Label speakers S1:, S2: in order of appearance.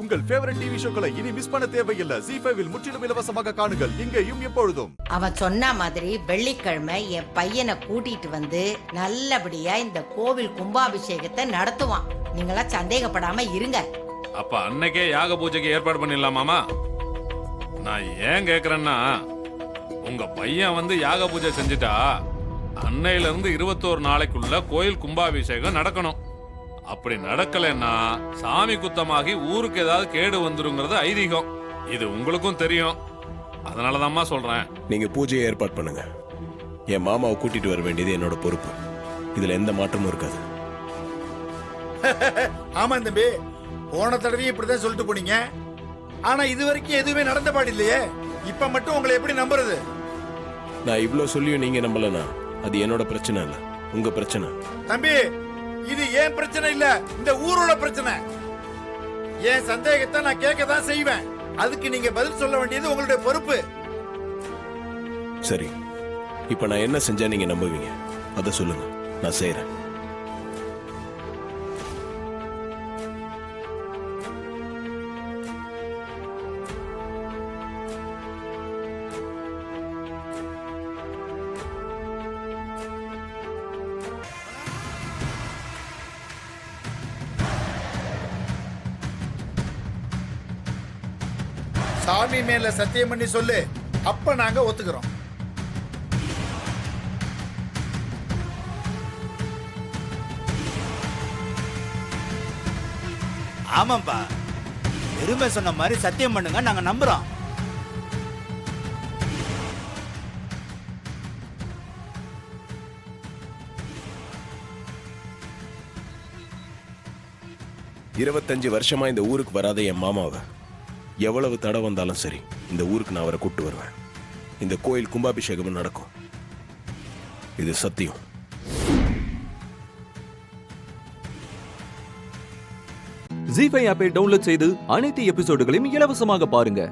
S1: உங்கள் favourite TV ஷோக்களை இனி miss பண்ண தேவையில்லை. ZEE5 இல் முற்றிலும் இலவசமாக காணுங்கள், இங்கேயும் எப்பொழுதும்.
S2: அவன் சொன்ன மாதிரி வெள்ளிக்கிழமை என் பையனை கூட்டிட்டு வந்து நல்லபடியா இந்த கோவில் கும்பாபிஷேகத்தை நடத்துவான். நீங்களா சந்தேகப்படாம இருங்க.
S3: அப்ப அன்னைக்கே யாக பூஜைக்கு ஏற்பாடு பண்ணிடலாமாமா? நான் ஏன் கேக்குறேன்னா, உங்க பையன் வந்து யாக பூஜை செஞ்சுட்டா அன்னையில இருந்து 21 நாளைக்குள்ள கோயில் கும்பாபிஷேகம் நடக்கணும். அப்படி நடக்கலன்னா சாமி குத்தமாகி ஊருக்கு ஏதாவது கேடு வந்துருங்கிறது ஐதீகம். இது உங்களுக்கும் தெரியும். அதனாலதாம்மா சொல்றேன்.
S4: நீங்க பூஜையை ஏற்பாடு பண்ணுங்க. என் மாமாவை கூட்டிட்டு வர வேண்டியது என்னோட பொறுப்பு. இதுல எந்த மாற்றமும் இருக்காது.
S5: ஆமா தம்பி, போன தடவையும் இப்படிதான் சொல்லிட்டு போனீங்க. ஆனா இது வரைக்கும் எதுவுமே நடந்த பாடு இல்லையே. இப்ப மட்டும் உங்களை எப்படி நம்புறது?
S4: நான் இவ்வளவு சொல்லியும் நீங்க நம்பலனா அது என்னோட பிரச்சனை இல்ல, உங்க பிரச்சனை.
S5: தம்பி, இது ஏன் பிரச்சனை இல்ல, இந்த ஊரோட பிரச்சனை. என் சந்தேகத்தை நான் கேட்கதான் செய்வேன். அதுக்கு நீங்க பதில் சொல்ல வேண்டியது உங்களுடைய பொறுப்பு.
S4: சரி, இப்ப நான் என்ன செஞ்சா நீங்க நம்புவீங்க அத சொல்லுங்க, நான் செய்யறேன்.
S5: சாமி மேல சத்தியம் பண்ணி சொல்லு, அப்ப நாங்க ஒத்துக்கிறோம்.
S6: ஆமாப்பா, பெருமை சொன்ன மாதிரி சத்தியம் பண்ணுங்க, நாங்க நம்புறோம்.
S4: இருபத்தஞ்சு வருஷமா இந்த ஊருக்கு வராத என் மாமாவை எவ்வளவு தடை வந்தாலும் சரி இந்த ஊருக்கு நான் அவரை கூட்டு வருவேன். இந்த கோயில் கும்பாபிஷேகமும் நடக்கும். இது சத்தியம்.
S7: ZEE5 ஆப்பை டவுன்லோட் செய்து அனைத்து எபிசோடுகளையும் இலவசமாக பாருங்க.